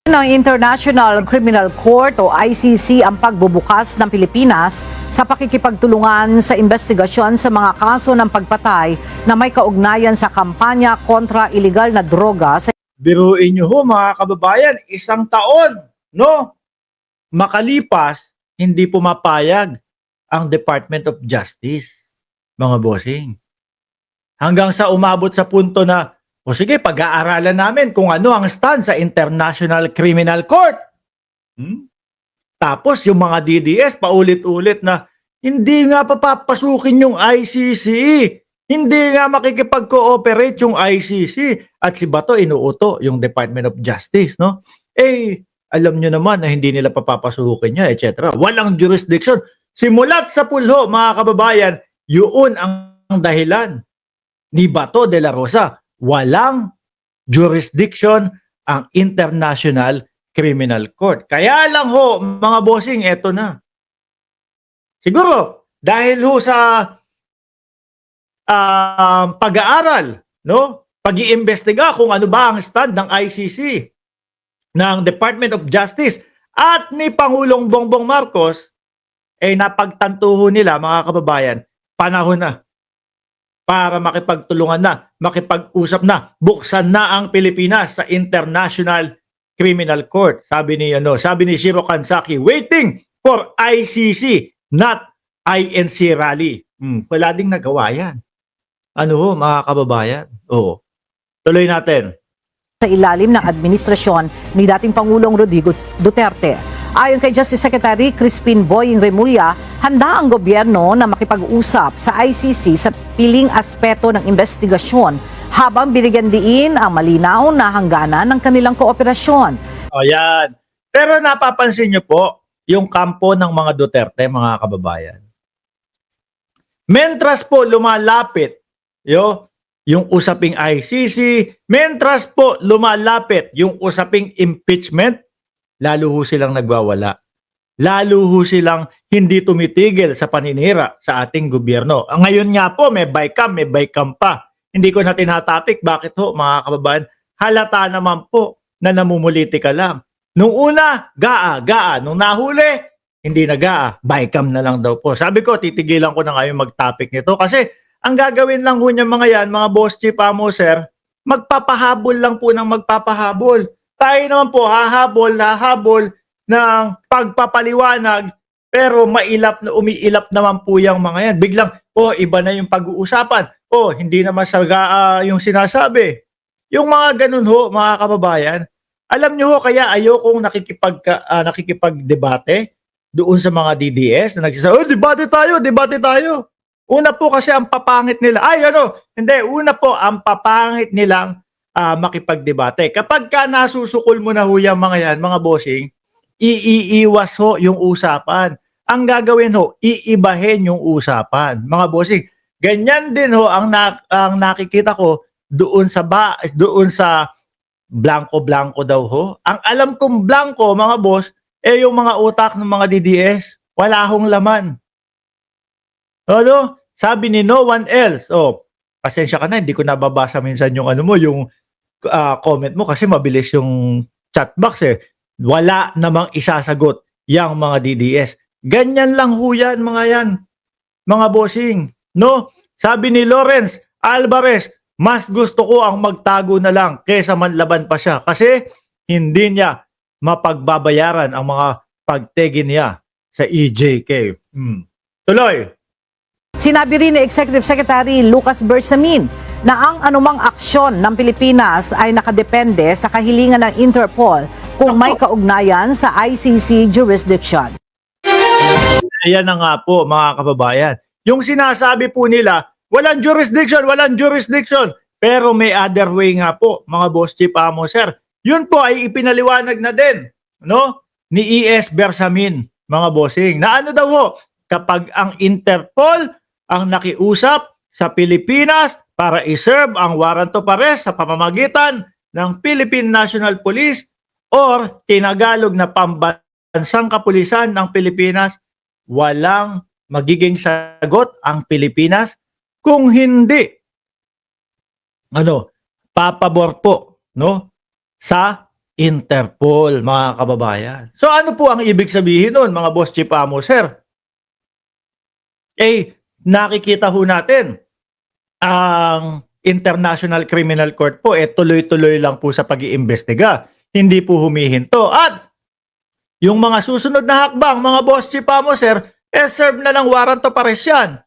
Ng International Criminal Court o ICC ang pagbubukas ng Pilipinas sa pakikipagtulungan sa investigasyon sa mga kaso ng pagpatay na may kaugnayan sa kampanya kontra iligal na droga sa Biruin nyo ho mga kababayan, 1 taon, no? Makalipas, hindi pumapayag ang Department of Justice, mga bossing. Hanggang sa umabot sa punto na, o sige, pag-aaralan namin kung ano ang stand sa International Criminal Court. Tapos yung mga DDS, paulit-ulit na, hindi nga papapasukin yung ICC. Hindi nga makikipag-cooperate yung ICC. At si Bato inuuto yung Department of Justice, no? Alam nyo naman na hindi nila papapasukin niya, etc. Walang jurisdiction. Simulat sa pulho, mga kababayan, yun ang dahilan ni Bato de la Rosa. Walang jurisdiction ang International Criminal Court. Kaya lang ho, mga bossing, eto na. Siguro, dahil ho sa pag-aaral, no? Pag-iimbestiga kung ano ba ang stand ng ICC, ng Department of Justice, at ni Pangulong Bongbong Marcos, napagtantuho nila, mga kababayan, panahon na para makipagtulungan na, makipag-usap na, buksan na ang Pilipinas sa International Criminal Court. Sabi ni Shiro Kansaki, waiting for ICC, not INC rally. Wala ding nagawa yan. Ano mga kababayan? Oo. Tuloy natin. sa ilalim ng administrasyon ni dating Pangulong Rodrigo Duterte. Ayon kay Justice Secretary Crispin Boying Remulla, handa ang gobyerno na makipag-usap sa ICC sa piling aspeto ng investigasyon habang binigyan diin ang malinaw na hangganan ng kanilang kooperasyon. O yan. Pero napapansin niyo po yung kampo ng mga Duterte, mga kababayan. Mentras po lumalapit yung usaping ICC, mentras po lumalapit yung usaping impeachment, lalo ho silang nagwawala. Lalo ho silang hindi tumitigil sa paninira sa ating gobyerno. Ngayon nga po, may bycam pa. Hindi ko na tinatapik. Bakit ho, mga kababayan? Halata naman po na namumuliti ka lang. Nung una, gaa. Nung nahuli, hindi na gaa. Bycam na lang daw po. Sabi ko, titigilan ko na kayo mag-topic nito. Kasi ang gagawin lang ho niya mga yan, mga boss chief amo, sir, magpapahabol lang po ng magpapahabol. Tayo naman po, hahabol ng pagpapaliwanag, pero umiilap naman po yung mga yan. Biglang, iba na yung pag-uusapan. Hindi naman saga yung sinasabi. Yung mga ganun ho, mga kababayan, alam nyo ho, kaya ayokong nakikipag-debate doon sa mga DDS na nagsasabi, debate tayo. Una po kasi ang papangit nila, una po ang papangit nilang makipagdebate. Kapag ka nasusukol mo na ho yung mga yan, mga bossing, iiwas ho yung usapan. Ang gagawin ho, iibahin yung usapan. Mga bossing, ganyan din ho ang nakikita ko doon sa blanco daw ho. Ang alam kong blanco, mga boss, yung mga utak ng mga DDS, wala hong laman. Sabi ni no one else. Pasensya ka na, hindi ko nababasa minsan yung yung comment mo kasi mabilis yung chat box eh. Wala namang isasagot yung mga DDS. Ganyan lang ho yan, mga bossing. No? Sabi ni Lawrence Alvarez, mas gusto ko ang magtago na lang kaysa manlaban pa siya kasi hindi niya mapagbabayaran ang mga pagtegi niya sa EJK. Tuloy. Sinabi rin ni Executive Secretary Lucas Bersamin na ang anumang aksyon ng Pilipinas ay nakadepende sa kahilingan ng Interpol kung may kaugnayan sa ICC jurisdiction. Ayan na nga po, mga kababayan. Yung sinasabi po nila, walang jurisdiction. Pero may other way nga po, mga boss chief amo, sir. Yun po ay ipinaliwanag na din, ni E.S. Bersamin, mga bossing. Na daw ho, kapag ang Interpol ang nakiusap sa Pilipinas para iserve ang warrant of arrest sa pamamagitan ng Philippine National Police or tinagalog na pambansang kapulisan ng Pilipinas, walang magiging sagot ang Pilipinas kung hindi papabor po sa Interpol, mga kababayan. So ano po ang ibig sabihin nun, mga boss chief amo, sir? Nakikita ho natin, ang International Criminal Court po, tuloy-tuloy lang po sa pag-iimbestiga. Hindi po humihinto. At yung mga susunod na hakbang, mga boss chief amo, sir, serve na lang warrant of arrest yan.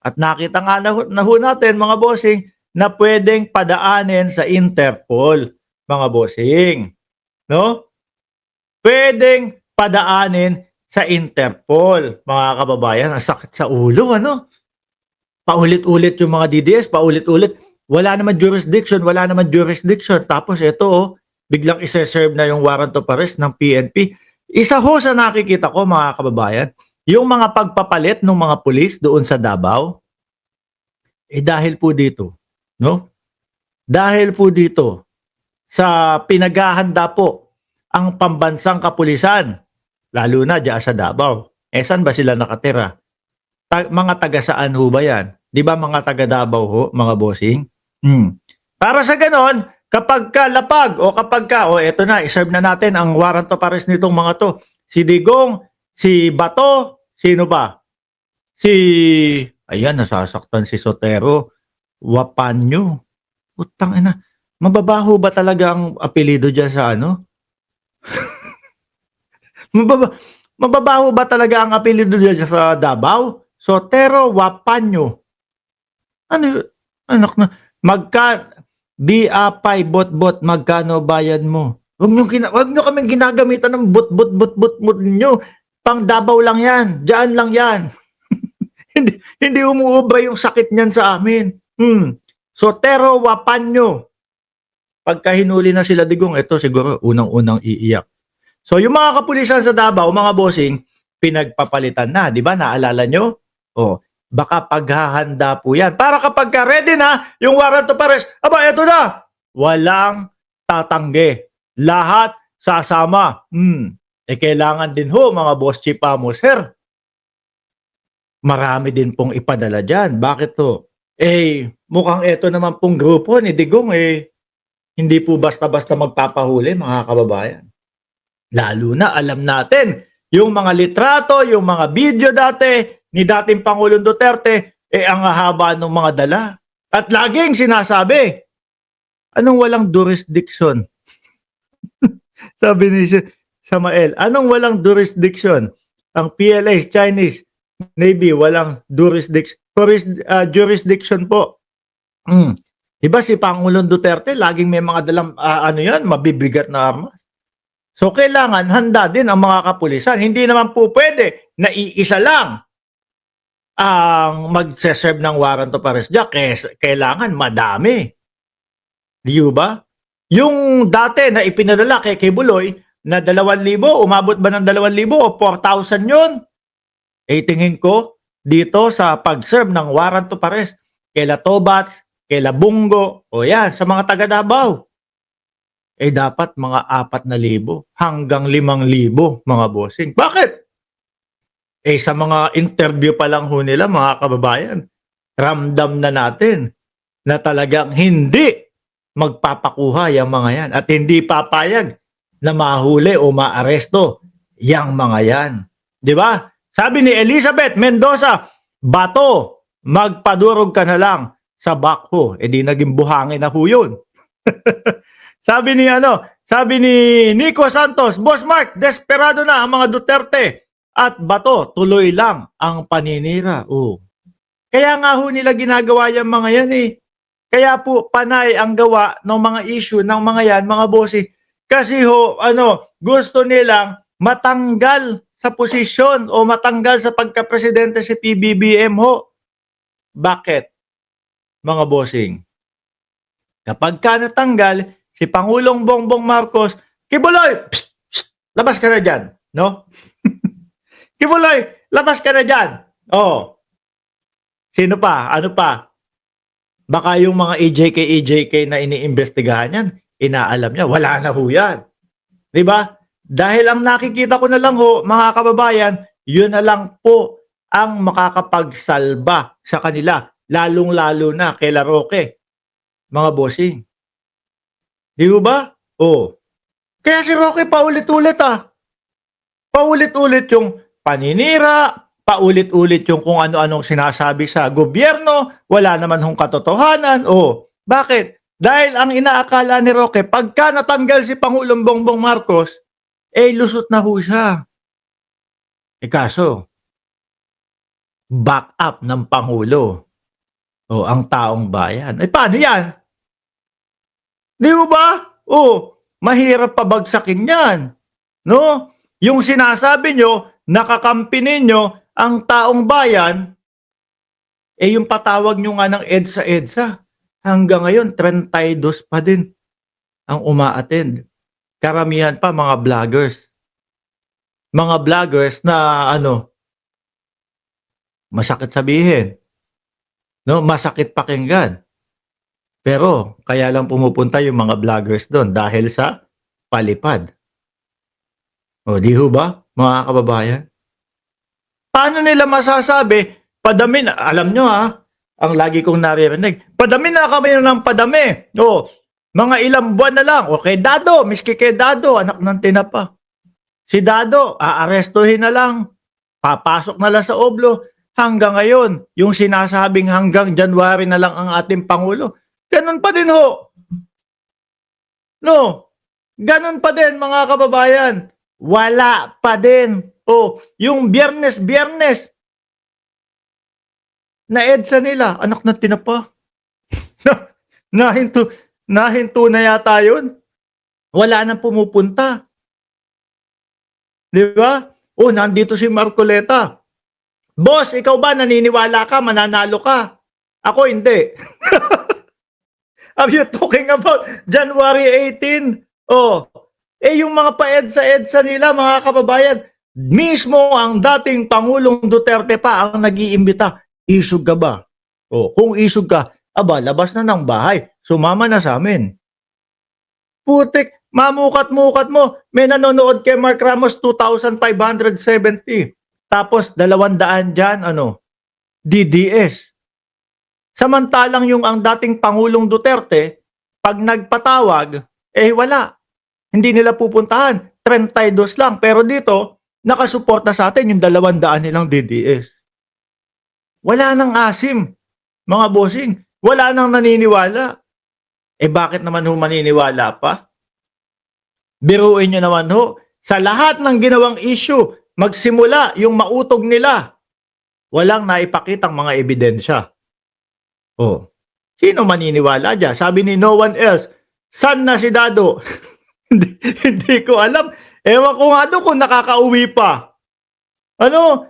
At nakita nga na ho natin, mga bossing, na pwedeng padaanin sa Interpol, mga bossing. No? Pwedeng padaanin sa Interpol, mga kababayan. Ang sakit sa ulo, ano? Paulit-ulit yung mga DDS, paulit-ulit. Wala naman jurisdiction. Tapos ito, biglang isa-serve na yung warrant of arrest ng PNP. Isa ho sa nakikita ko, mga kababayan, yung mga pagpapalit ng mga pulis doon sa Davao, dahil po dito, no? Dahil po dito, sa pinaghahanda po ang pambansang kapulisan, lalo na diyan sa Davao. Saan ba sila nakatira? Mga taga saan ho ba yan? Di ba mga taga Davao ho, mga bossing? Para sa ganon, kapag ka lapag o kapag ka, eto na, iserve na natin ang warrant of arrest nitong mga to. Si Digong, si Bato, sino ba? Ayan, nasasaktan si Sotero. Wapanyo. Utang ina. Mababaho ba talaga ang apelido dyan sa ano? Mababaho ba talaga ang apelido dyan sa Davao? Sotero Wapanyo. Ano, anak na, BA5 bot-bot, magkano bayad mo? Wag nyo kaming ginagamitan ng bot ninyo. Pang Davao lang yan. Diyan lang yan. hindi umuubra yung sakit niyan sa amin. Sotero Wapanyo. Pagka hinuli na sila Digong, ito siguro unang-unang iiyak. So yung mga kapulisan sa Davao, mga bossing, pinagpapalitan na, di ba? Naalala nyo? Baka paghahanda po yan. Para kapag ready na yung warrant of arrest, eto na. Walang tatanggi. Lahat sasama. Kailangan din ho, mga boss chief amo, sir. Marami din pong ipadala dyan. Bakit to? Mukhang eto naman pong grupo ni Digong, hindi po basta-basta magpapahuli, mga kababayan. Lalo na, alam natin, yung mga litrato, yung mga video dati, ni dating Pangulong Duterte, ang haba ng mga dala. At laging sinasabi, anong walang jurisdiction? Sabi ni Samael, anong walang jurisdiction? Ang PLA, Chinese Navy, walang jurisdiction po. Diba si Pangulong Duterte, laging may mga dalang, mabibigat na armas. So kailangan handa din ang mga kapulisan. Hindi naman po pwede na iisa lang ang magse-serve ng warrant of arrest dyan. Kailangan madami. Di ba? Yung dati na ipinadala kay Buloy na 2,000, umabot ba ng 2,000 o 4,000 yun? Tingin ko dito sa pag-serve ng warrant of arrest kaila Tobats, kaila Bungo, yan, sa mga taga Davao. Dapat mga 4,000 hanggang 5,000, mga bossing. Bakit? Sa mga interview pa lang ho nila, mga kababayan, ramdam na natin na talagang hindi magpapakuha yung mga yan at hindi papayag na mahuli o maaresto yung mga yan. Di ba? Sabi ni Elizabeth Mendoza, Bato, magpadurog ka na lang sa bakho. Di naging buhangin na ho yun. Sabi ni Nico Santos, Boss Mark, desperado na ang mga Duterte at Bato, tuloy lang ang paninira. Kaya nga ho nila ginagawa yung mga yan Kaya po panay ang gawa ng mga issue ng mga yan, mga bossing. Kasi ho, gusto nilang matanggal sa posisyon o matanggal sa pagka-presidente si PBBM ho. Bakit? Mga bossing. Kapag ka natanggal, si Pangulong Bongbong Marcos, Kibuloy, labas ka na dyan. No? Kibuloy, labas ka na dyan. Sino pa? Ano pa? Baka yung mga EJK na iniimbestigahan yan, inaalam niya, wala na ho yan. Diba? Dahil ang nakikita ko na lang ho, mga kababayan, yun na lang po ang makakapagsalba sa kanila, lalong-lalo na kay Roque, mga bossing. Di ba? Oh. Kaya si Roque paulit-ulit Paulit-ulit yung paninira, paulit-ulit yung kung ano-anong sinasabi sa gobyerno, wala naman hong katotohanan. Oh, bakit? Dahil ang inaakala ni Roque, pagka natanggal si Pangulong Bongbong Marcos, lusot na ho siya. Kaso, back up ng Pangulo. O, ang taong bayan. Paano yan? Di ba? Mahirap pabagsakin yan. No? Yung sinasabi nyo, nakakampi ninyo ang taong bayan, yung patawag nyo nga ng EDSA, hanggang ngayon, 32 pa din ang uma-attend. Karamihan pa mga vloggers. Mga vloggers na masakit sabihin. No, masakit pakinggan. Pero kaya lang pumupunta yung mga vloggers doon dahil sa palipad. O di ho ba, mga kababayan? Paano nila masasabi, padami na, alam nyo ang lagi kong naririnig, padami na kami ng padami. O, mga ilang buwan na lang. O kay Dado, miski kay Dado, anak ng tinapa. Si Dado, aarestuhin na lang. Papasok na lang sa oblo. Hanggang ngayon, yung sinasabing hanggang January na lang ang ating Pangulo, ganun pa din ho. No, ganun pa din mga kababayan. Wala pa din. Yung biyernes, na EDSA nila, anak na tinapa. Nahinto na yata yun. Wala nang pumupunta. Di ba? Nandito si Marcoleta. Boss, ikaw ba naniniwala ka, mananalo ka? Ako hindi. Are you talking about January 18? Yung mga pa-EDSA nila, mga kababayan, mismo ang dating Pangulong Duterte pa ang nag-iimbita. Isog ka ba? Kung isog ka, labas na ng bahay. Sumama na sa amin. Putik, mamukat-mukat mo. May nanonood kay Mark Ramos, 2,570. Tapos 200 dyan, DDS. Samantalang yung ang dating Pangulong Duterte, pag nagpatawag, wala. Hindi nila pupuntahan. 32 lang. Pero dito, nakasuporta sa atin yung 200 nilang DDS. Wala nang asim, mga bossing. Wala nang naniniwala. Bakit naman ho maniniwala pa? Biruin nyo naman ho, sa lahat ng ginawang issue, magsimula yung mautog nila, walang naipakitang mga ebidensya. Sino maniniwala dyan? Sabi ni no one else, saan na si Dado? hindi ko alam. Ewan ko nga doon kung nakakauwi pa.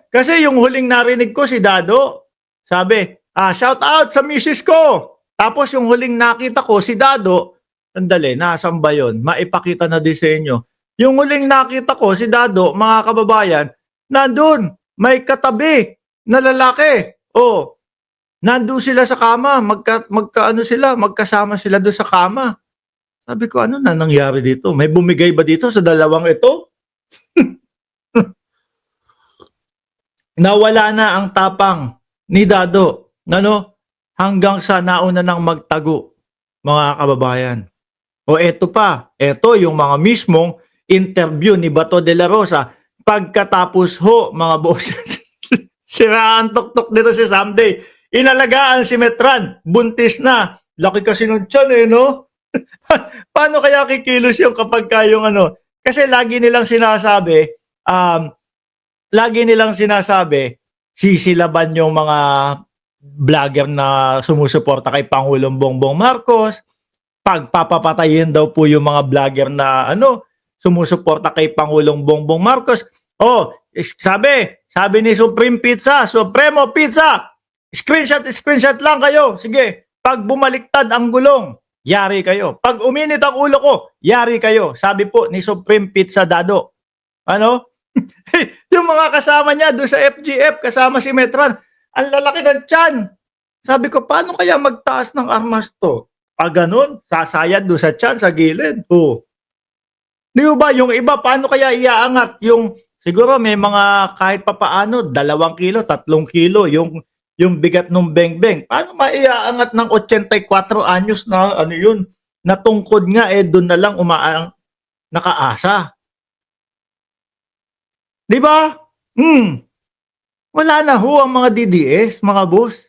Kasi yung huling narinig ko si Dado, sabi, shout out sa misis ko. Tapos yung huling nakita ko si Dado, sandali, nasaan ba yun? Maipakita na disenyo. Yung huling nakita ko si Dado, mga kababayan, nandun, may katabi na lalaki. Nandun sila sa kama, magkasama sila doon sa kama. Sabi ko, ano na nangyari dito? May bumigay ba dito sa dalawang ito? Nawala na ang tapang ni Dado. Hanggang sa nauna nang magtago, mga kababayan. Eto pa, eto yung mga mismong interview ni Bato de la Rosa. Pagkatapos ho, mga bosses, siraan tok-tok dito si Someday. Inalagaan si Metran, buntis na. Laki kasi ng tiyan no? Paano kaya kikilos yung kapag kayong Kasi lagi nilang sinasabi, sisilaban yung mga vlogger na sumusuporta kay Pangulong Bongbong Marcos, pagpapapatayin daw po yung mga vlogger na sumusuporta kay Pangulong Bongbong Marcos. Sabi ni Supremo Pizza, screenshot lang kayo. Sige, pag bumaliktad ang gulong, yari kayo. Pag uminit ang ulo ko, yari kayo. Sabi po ni Supreme Pizza Dado. Yung mga kasama niya doon sa FGF, kasama si Metran, ang lalaki ng tiyan. Sabi ko, paano kaya magtaas ng armas to? Pag ganun, sasayad doon sa tiyan, sa gilid. Di ba, yung iba, paano kaya iaangat? Siguro may mga kahit papaano, 2 kilo, 3 kilo, yung bigat ng bengbeng. Paano maiaangat ng 84 anyos na yun? na tungkod nga doon na lang nakaasa. 'Di ba? Wala na ho ang mga DDS, mga boss.